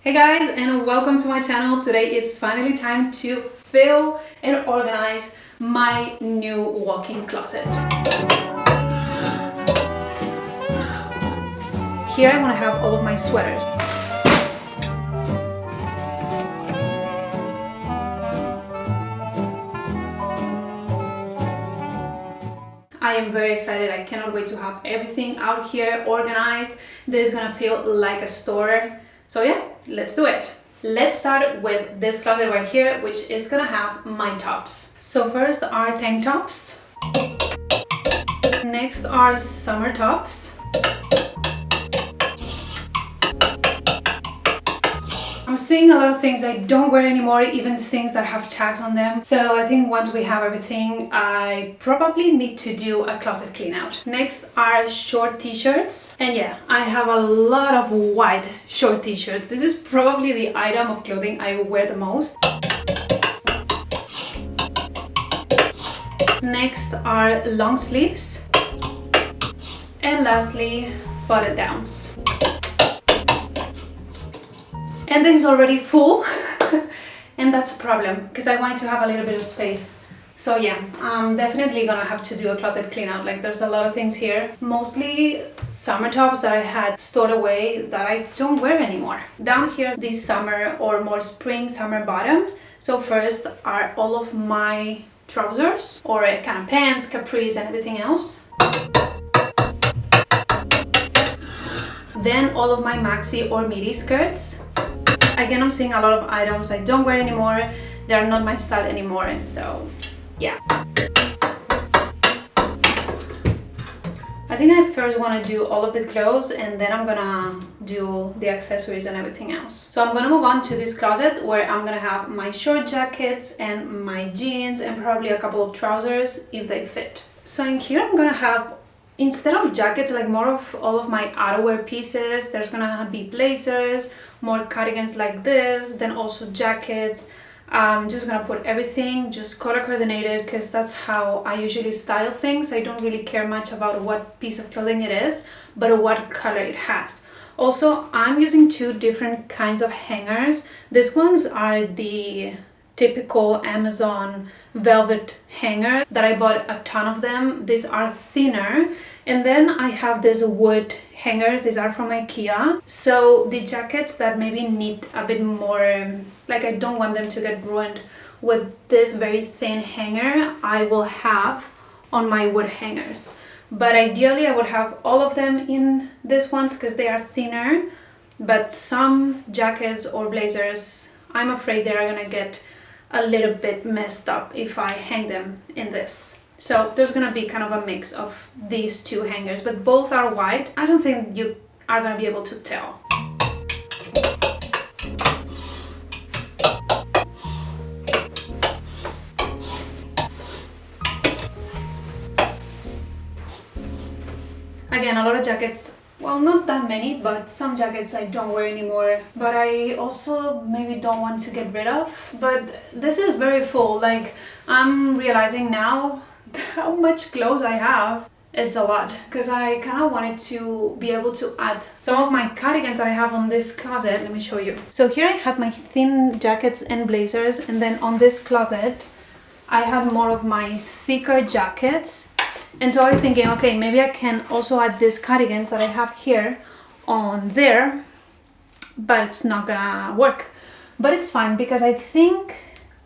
Hey guys, and welcome to my channel. Today is finally time to fill and organize my new walk-in closet. Here I want to have all of my sweaters. I am very excited. I cannot wait to have everything out here organized. This is gonna feel like a store. So yeah, let's do it. Let's start with this closet right here, which is gonna have my tops. So first are tank tops. Next are summer tops. I'm seeing a lot of things I don't wear anymore, even things that have tags on them. So I think once we have everything, I probably need to do a closet clean out. Next are short t-shirts. And yeah, I have a lot of white short t-shirts. This is probably the item of clothing I wear the most. Next are long sleeves. And lastly, button downs. And this is already full and that's a problem because I wanted to have a little bit of space. So yeah, I'm definitely gonna have to do a closet clean out. Like there's a lot of things here, mostly summer tops that I had stored away that I don't wear anymore. Down here, these summer or more spring summer bottoms. So first are all of my trousers or kind of pants, capris and everything else. Then all of my maxi or midi skirts. Again, I'm seeing a lot of items I don't wear anymore. They're not my style anymore, so yeah. I think I first want to do all of the clothes and then I'm gonna do the accessories and everything else. So I'm gonna move on to this closet where I'm gonna have my short jackets and my jeans and probably a couple of trousers if they fit. So in here I'm gonna have, instead of jackets, like more of all of my outerwear pieces. There's gonna be blazers, more cardigans like this, then also jackets. I'm just gonna put everything just color coordinated because that's how I usually style things. I don't really care much about what piece of clothing it is, but what color it has. Also, I'm using two different kinds of hangers. These ones are the typical Amazon velvet hanger that I bought a ton of them. These are thinner. And then I have these wood hangers. These are from IKEA. So the jackets that maybe need a bit more, like I don't want them to get ruined with this very thin hanger, I will have on my wood hangers. But ideally I would have all of them in these ones because they are thinner. But some jackets or blazers, I'm afraid they are gonna get a little bit messed up if I hang them in this. So there's gonna be kind of a mix of these two hangers, but both are white. I don't think you are gonna be able to tell. Again, a lot of jackets. Well, not that many, but some jackets I don't wear anymore, but I also maybe don't want to get rid of. But this is very full. Like I'm realizing now how much clothes I have. It's a lot because I kind of wanted to be able to add some of my cardigans that I have on this closet. Let me show you. So here I had my thin jackets and blazers, and then on this closet I had more of my thicker jackets. And so I was thinking, okay, maybe I can also add these cardigans that I have here on there, but it's not gonna work. But it's fine because I think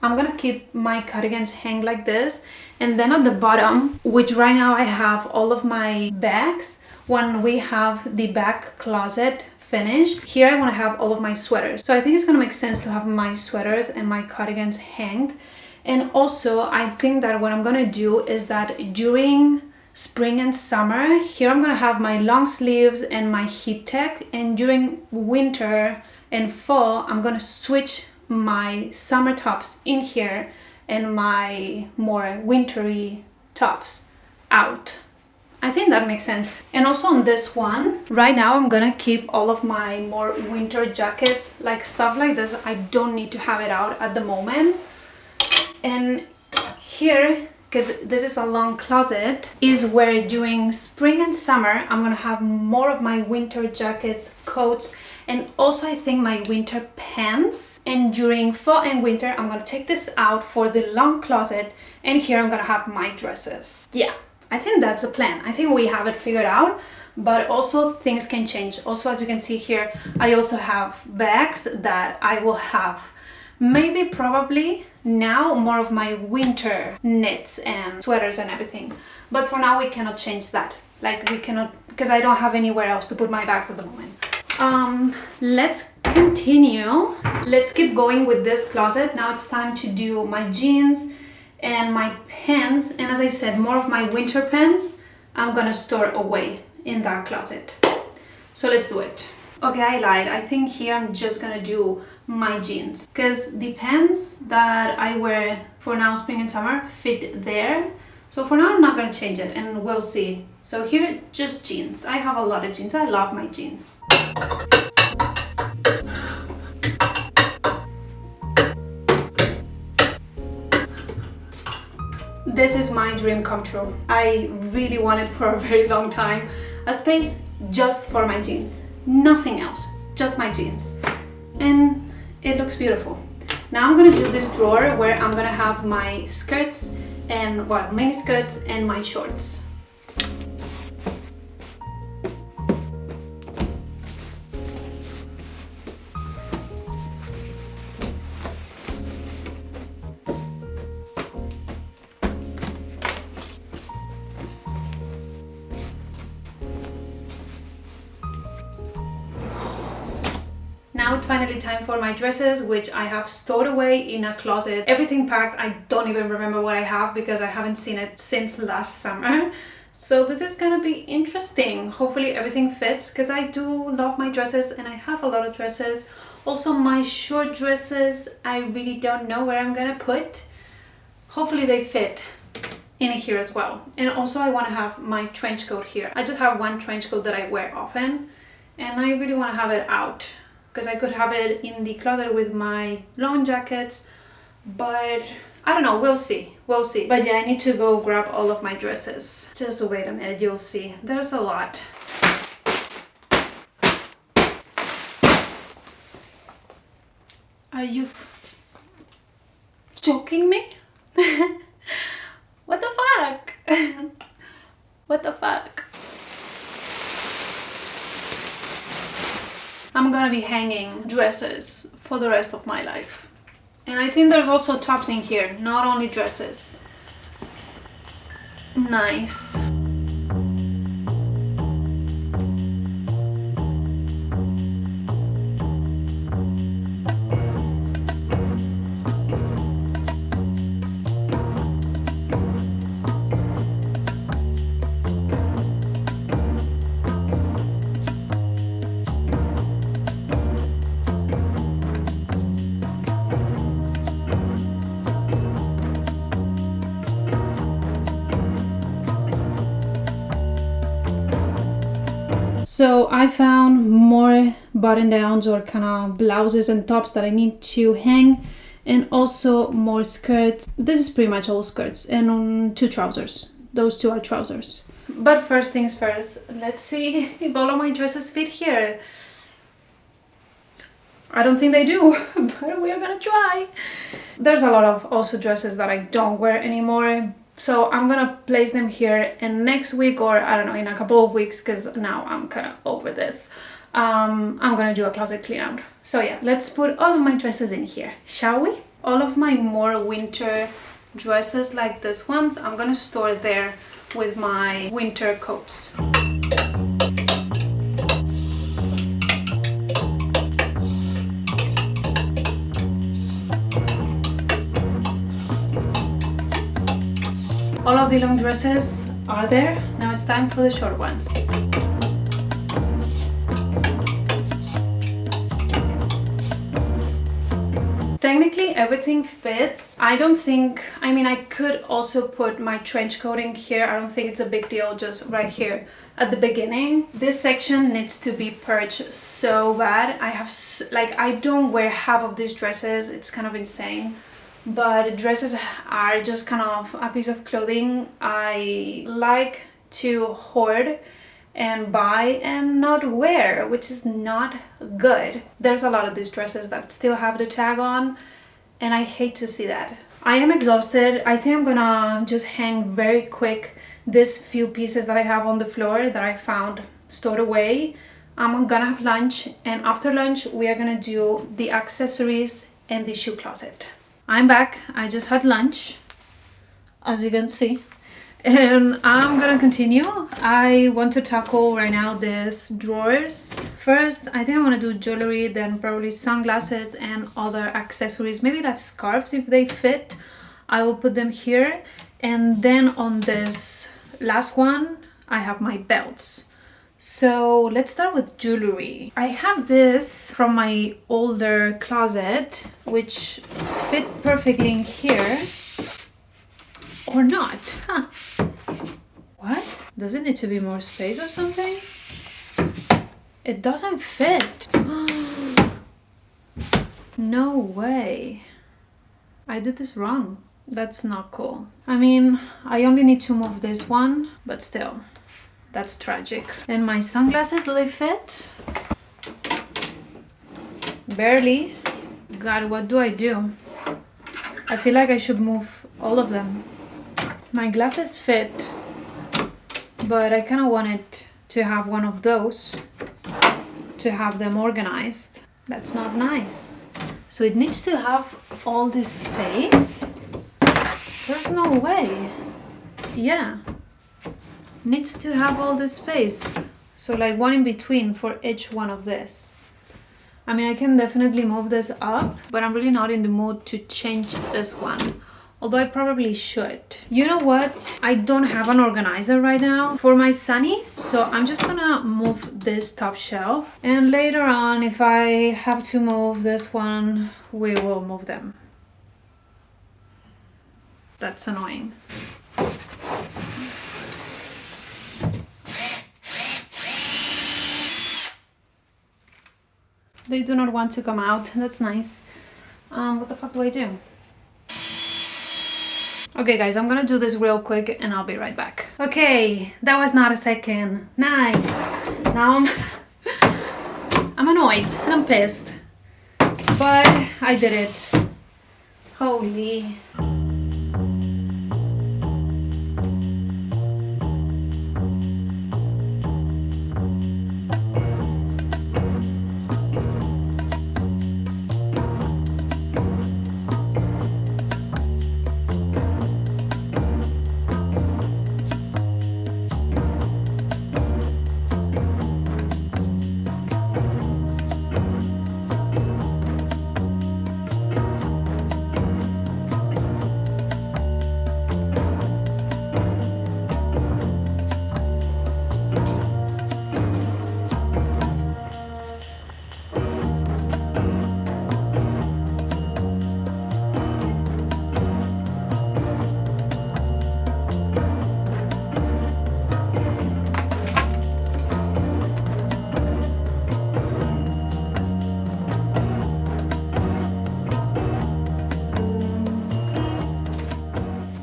I'm gonna keep my cardigans hang like this. And then at the bottom, which right now I have all of my bags, when we have the back closet finished, here I wanna have all of my sweaters. So I think it's gonna make sense to have my sweaters and my cardigans hanged. And also, I think that what I'm gonna do is that during spring and summer, here I'm gonna have my long sleeves and my heat tech, and during winter and fall, I'm gonna switch my summer tops in here and my more wintry tops out. I think that makes sense. And also on this one, right now I'm gonna keep all of my more winter jackets, like stuff like this. I don't need to have it out at the moment. And here, because this is a long closet, is where during spring and summer I'm gonna have more of my winter jackets, coats and also I think my winter pants. And during fall and winter I'm gonna take this out for the long closet, and here I'm gonna have my dresses. Yeah, I think that's a plan. I think we have it figured out, but also things can change. Also, as you can see here, I also have bags that I will have maybe probably now more of my winter knits and sweaters and everything, but for now we cannot change that. Like we cannot, because I don't have anywhere else to put my bags at the moment. Let's continue. Let's keep going with this closet. Now it's time to do my jeans and my pants, and as I said, more of my winter pants I'm gonna store away in that closet. So let's do it. Okay, I lied. I think here I'm just gonna do my jeans, because the pants that I wear for now, spring and summer, fit there. So for now I'm not gonna change it, and we'll see. So here, just jeans. I have a lot of jeans. I love my jeans. This is my dream come true. I really wanted for a very long time a space just for my jeans. Nothing else, just my jeans. And it looks beautiful. Now I'm gonna do this drawer where I'm gonna have my skirts and, well, mini skirts and my shorts. Now it's finally time for my dresses, which I have stored away in a closet. Everything packed. I don't even remember what I have because I haven't seen it since last summer. So this is gonna be interesting. Hopefully everything fits, because I do love my dresses and I have a lot of dresses. Also my short dresses, I really don't know where I'm gonna put. Hopefully they fit in here as well. And also I want to have my trench coat here. I just have one trench coat that I wear often, and I really want to have it out, because I could have it in the closet with my long jackets, but I don't know, we'll see, we'll see. But yeah, I need to go grab all of my dresses. Just wait a minute, you'll see. There's a lot. Are you joking me? What the fuck? What the fuck? I'm gonna be hanging dresses for the rest of my life. And I think there's also tops in here, not only dresses. Nice. So I found more button downs or kind of blouses and tops that I need to hang, and also more skirts. This is pretty much all skirts, and two trousers. Those two are trousers. But first things first, let's see if all of my dresses fit here. I don't think they do, but we're gonna try. There's a lot of also dresses that I don't wear anymore, so I'm gonna place them here, and next week, or I don't know, in a couple of weeks, because now I'm kind of over this, I'm gonna do a closet clean out. So yeah, let's put all of my dresses in here, shall we? All of my more winter dresses like this ones, I'm gonna store there with my winter coats. All of the long dresses are there. Now it's time for the short ones. Technically everything fits. I don't think, I mean, I could also put my trench coat in here. I don't think it's a big deal, just right here at the beginning. This section needs to be purged so bad. I have, like, I don't wear half of these dresses. It's kind of insane. But dresses are just kind of a piece of clothing I like to hoard, and buy and not wear, which is not good. There's a lot of these dresses that still have the tag on, and I hate to see that. I am exhausted. I think I'm gonna just hang very quick these few pieces that I have on the floor that I found stored away. I'm gonna have lunch, and after lunch we are gonna do the accessories and the shoe closet. I'm back. I just had lunch, as you can see, and I'm gonna continue. I want to tackle right now these drawers. First, I think I want to do jewelry, then probably sunglasses and other accessories, maybe like scarves if they fit. I will put them here, and then on this last one I have my belts. So let's start with jewelry. I have this from my older closet, which fit perfectly in here. Or not, huh? What? Does it need to be more space or something? It doesn't fit. No way. I did this wrong. That's not cool. I mean, I only need to move this one, but still, that's tragic. And my sunglasses, do they fit? Barely. God, what do I do? I feel like I should move all of them. My glasses fit, but I kind of wanted to have one of those to have them organized. That's not nice. So it needs to have all this space. There's no way. Yeah. Needs to have all this space. So like one in between for each one of this. I mean, I can definitely move this up, but I'm really not in the mood to change this one. Although I probably should. You know what? I don't have an organizer right now for my sunnies. So I'm just gonna move this top shelf. And later on, if I have to move this one, we will move them. That's annoying. They do not want to come out. That's nice. What the fuck do I do? Okay guys, I'm gonna do this real quick and I'll be right back. Okay, that was not a second. Nice. Now I'm annoyed and I'm pissed. But I did it. Holy.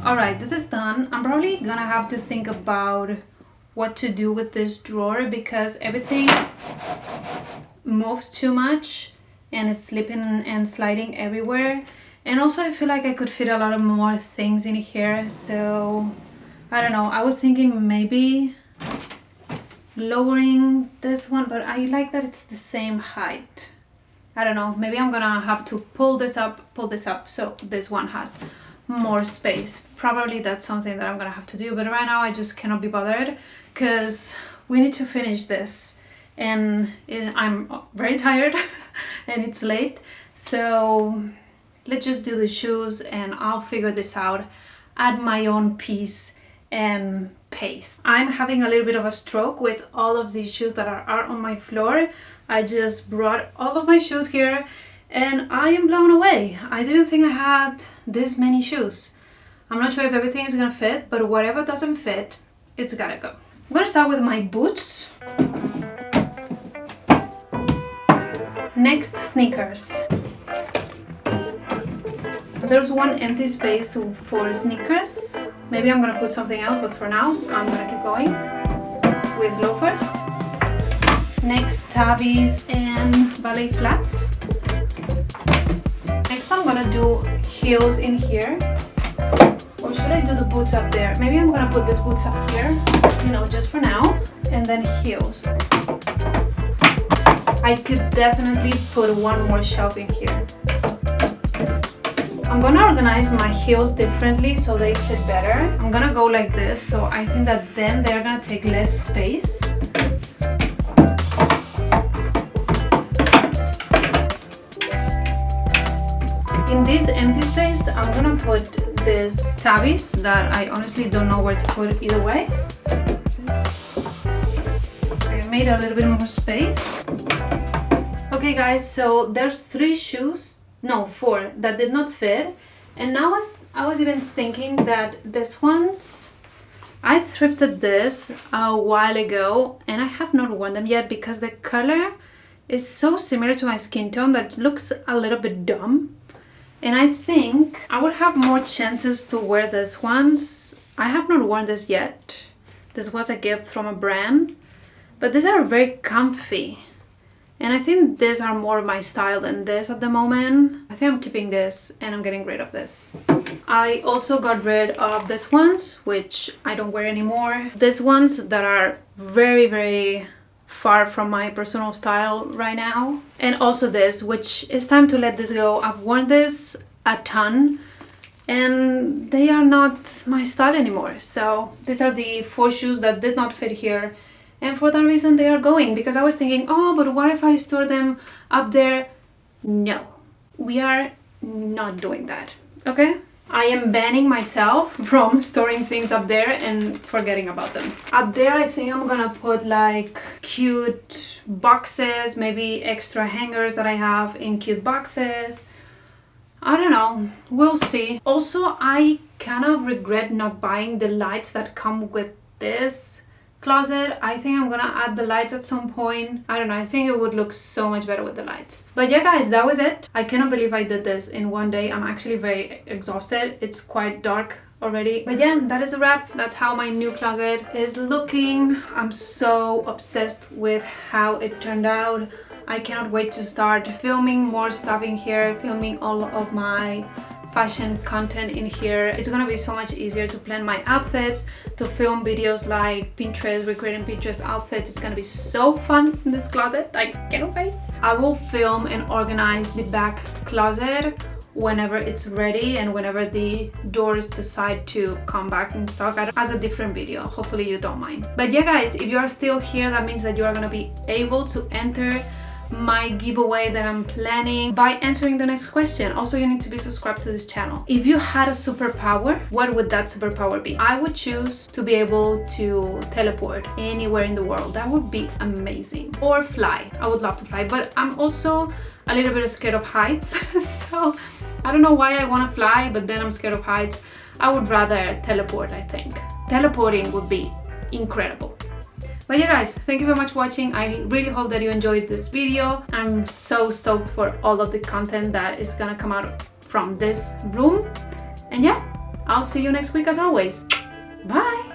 Alright, this is done. I'm probably gonna have to think about what to do with this drawer because everything moves too much and is slipping and sliding everywhere. And also I feel like I could fit a lot of more things in here, so I don't know. I was thinking maybe lowering this one, but I like that it's the same height. I don't know, maybe I'm gonna have to pull this up, so this one has more space. Probably that's something that I'm gonna have to do, but right now I just cannot be bothered because we need to finish this and I'm very tired and it's late, so let's just do the shoes and I'll figure this out at my own pace and pace. I'm having a little bit of a stroke with all of these shoes that are on my floor. I just brought all of my shoes here and I am blown away. I didn't think I had this many shoes. I'm not sure if everything is gonna fit, but whatever doesn't fit, it's gotta go. I'm gonna start with my boots. Next, sneakers. There's one empty space for sneakers. Maybe I'm gonna put something else, but for now, I'm gonna keep going with loafers. Next, tabbies and ballet flats. Next, I'm gonna do heels in here. Or should I do the boots up there? Maybe I'm gonna put these boots up here, you know, just for now. And then heels. I could definitely put one more shelf in here. I'm gonna organize my heels differently so they fit better. I'm gonna go like this, so I think that then they're gonna take less space. In this empty space, I'm gonna put these tabbies that I honestly don't know where to put either way. I made a little bit more space. Okay guys, so there's 3 shoes, no 4, that did not fit. And now I was even thinking that these ones, I thrifted this a while ago and I have not worn them yet because the color is so similar to my skin tone that it looks a little bit dumb. And I think I would have more chances to wear these ones. I have not worn this yet. This was a gift from a brand, but these are very comfy. And I think these are more my style than this at the moment. I think I'm keeping this and I'm getting rid of this. I also got rid of these ones, which I don't wear anymore. These ones that are very, very far from my personal style right now. And also this, which is time to let this go. I've worn this a ton and they are not my style anymore. So these are the 4 shoes that did not fit here. And for that reason they are going, because I was thinking, oh, but what if I store them up there? No, we are not doing that, okay? I am banning myself from storing things up there and forgetting about them. Up there, I think I'm gonna put like cute boxes, maybe extra hangers that I have in cute boxes. I don't know, we'll see. Also, I kind of regret not buying the lights that come with this closet. I think I'm gonna add the lights at some point. I don't know, I think it would look so much better with the lights. But yeah guys, that was it. I cannot believe I did this in one day. I'm actually very exhausted. It's quite dark already. But yeah, that is a wrap. That's how my new closet is looking. I'm so obsessed with how it turned out. I cannot wait to start filming more stuff in here, filming all of my fashion content in here. It's gonna be so much easier to plan my outfits, to film videos like Pinterest, recreating Pinterest outfits. It's gonna be so fun in this closet. I cannot wait. I will film and organize the back closet whenever it's ready and whenever the doors decide to come back in stock as a different video. Hopefully you don't mind. But yeah guys, if you are still here, that means that you are gonna be able to enter my giveaway that I'm planning by answering the next question. Also, you need to be subscribed to this channel. If you had a superpower, what would that superpower be? I would choose to be able to teleport anywhere in the world. That would be amazing. Or fly. I would love to fly, but I'm also a little bit scared of heights. So I don't know why I want to fly, but then I'm scared of heights. I would rather teleport, I think. Teleporting would be incredible. But yeah guys, thank you so much for watching. I really hope that you enjoyed this video. I'm so stoked for all of the content that is gonna come out from this room. And yeah, I'll see you next week as always. Bye!